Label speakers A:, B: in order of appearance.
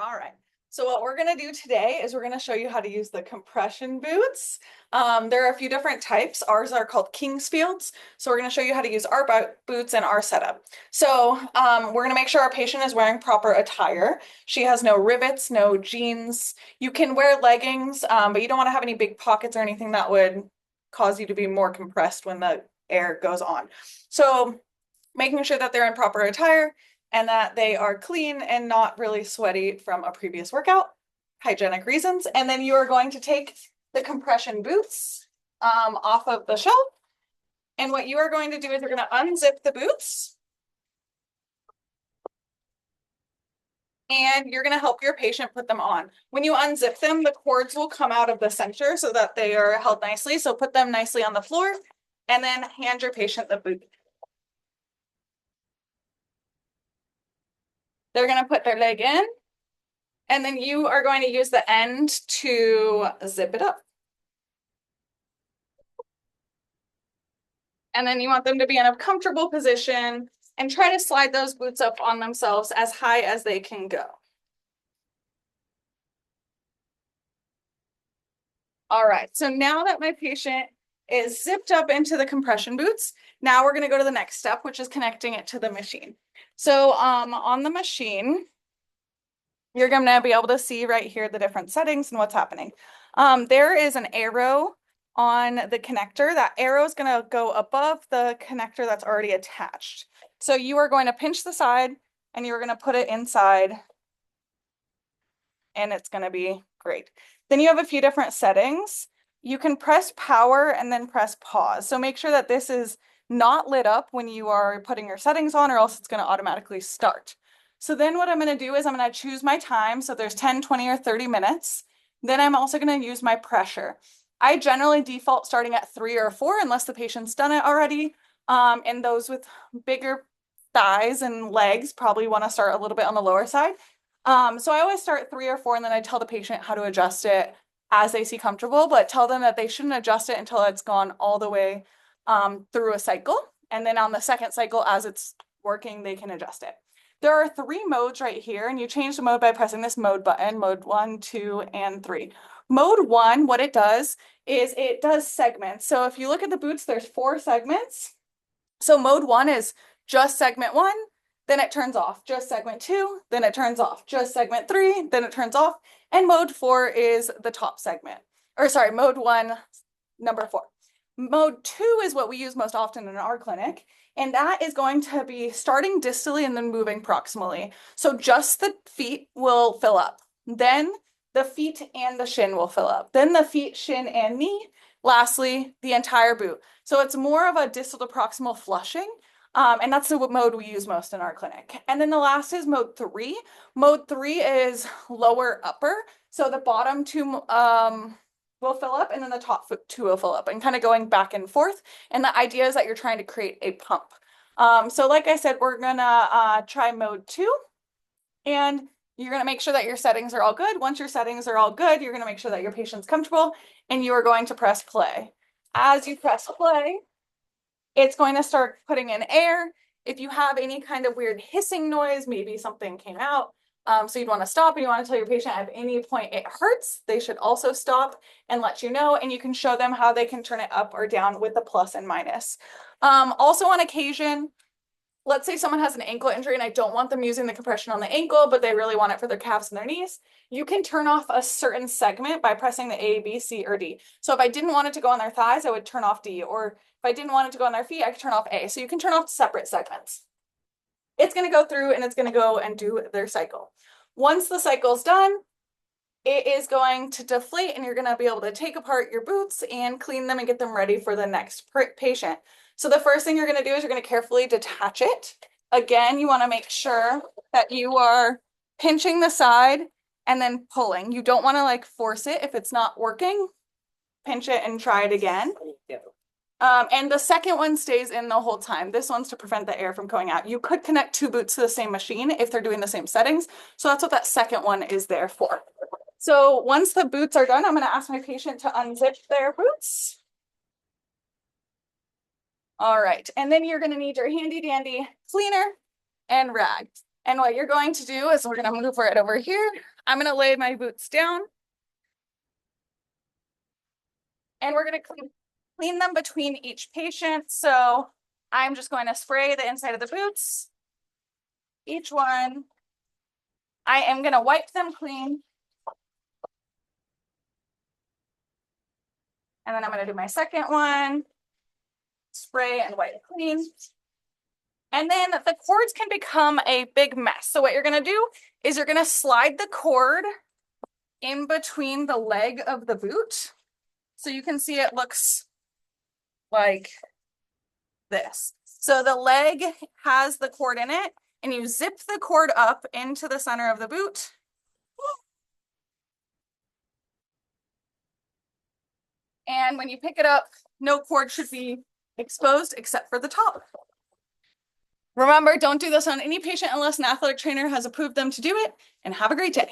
A: All right. So what we're going to do today is we're going to show you how to use the compression boots. There are a few different types. Ours are called Kingsfields. So we're going to show you how to use our boots and our setup. So we're going to make sure our patient is wearing proper attire. She has no rivets, no jeans. You can wear leggings, but you don't want to have any big pockets or anything that would cause you to be more compressed when the air goes on. So making sure that they're in proper attire and that they are clean and not really sweaty from a previous workout, hygienic reasons. And then you are going to take the compression boots off of the shelf. And what you are going to do is you're going to unzip the boots. And you're going to help your patient put them on. When you unzip them, the cords will come out of the center so that they are held nicely. So put them nicely on the floor and then hand your patient the boot. They're going to put their leg in, and then you are going to use the end to zip it up. And then you want them to be in a comfortable position and try to slide those boots up on themselves as high as they can go. All right, so now that my patient is zipped up into the compression boots, now we're going to go to the next step, which is connecting it to the machine. So on the machine, you're going to be able to see right here the different settings and what's happening. There is an arrow on the connector. That arrow is going to go above the connector that's already attached. So you are going to pinch the side and you're going to put it inside and it's going to be great. Then you have a few different settings. You can press power and then press pause. So make sure that this is not lit up when you are putting your settings on, or else it's going to automatically start. So then what I'm going to do is I'm going to choose my time. So there's 10, 20, or 30 minutes. Then I'm also going to use my pressure. I generally default starting at 3 or 4 unless the patient's done it already. And those with bigger thighs and legs probably want to start a little bit on the lower side. So I always start 3 or 4, and then I tell the patient how to adjust it as they see comfortable, but tell them that they shouldn't adjust it until it's gone all the way through a cycle. And then on the second cycle, as it's working, they can adjust it. There are 3 modes right here, and you change the mode by pressing this mode button, mode 1, 2, and 3. Mode 1, what it does is it does segments. So if you look at the boots, there's 4 segments. So mode 1 is just segment 1, then it turns off. Just segment 2, then it turns off. Just segment 3, then it turns off. And mode 4 is the top segment. Or sorry, mode 1, number 4. Mode 2 is what we use most often in our clinic, and that is going to be starting distally and then moving proximally. So just the feet will fill up. Then the feet and the shin will fill up. Then the feet, shin, and knee. Lastly, the entire boot. So it's more of a distal to proximal flushing. And that's the mode we use most in our clinic. And then the last is mode 3. Mode 3 is lower upper. So the bottom 2 will fill up, and then the top 2 will fill up, and kind of going back and forth. And the idea is that you're trying to create a pump. So like I said, we're gonna try mode 2, and you're gonna make sure that your settings are all good. Once your settings are all good, you're gonna make sure that your patient's comfortable, and you are going to press play. As you press play, it's going to start putting in air. If you have any kind of weird hissing noise, maybe something came out, so you'd want to stop, and you want to tell your patient at any point it hurts, they should also stop and let you know, and you can show them how they can turn it up or down with the plus and minus. Also on occasion, let's say someone has an ankle injury and I don't want them using the compression on the ankle, but they really want it for their calves and their knees. You can turn off a certain segment by pressing the A, B, C, or D. So if I didn't want it to go on their thighs, I would turn off D, or if I didn't want it to go on their feet, I could turn off A. So you can turn off separate segments. It's going to go through and it's going to go and do their cycle. Once the cycle's done, it is going to deflate, and you're going to be able to take apart your boots and clean them and get them ready for the next patient. So the first thing you're going to do is you're going to carefully detach it. Again, you want to make sure that you are pinching the side and then pulling. You don't want to like force it if it's not working. Pinch it and try it again. And the second one stays in the whole time. This one's to prevent the air from going out. You could connect 2 boots to the same machine if they're doing the same settings. So that's what that second one is there for. So once the boots are done, I'm going to ask my patient to unzip their boots. All right. And then you're going to need your handy dandy cleaner and rag. And what you're going to do is we're going to move right over here. I'm going to lay my boots down. And we're going to clean them between each patient. So I'm just going to spray the inside of the boots. Each one. I am going to wipe them clean. And then I'm going to do my second one. Spray and wipe clean. And then the cords can become a big mess. So what you're going to do is you're going to slide the cord in between the leg of the boot. So you can see it looks like this. So the leg has the cord in it, and you zip the cord up into the center of the boot. And when you pick it up, no cord should be exposed except for the top. Remember, don't do this on any patient unless an athletic trainer has approved them to do it, and have a great day.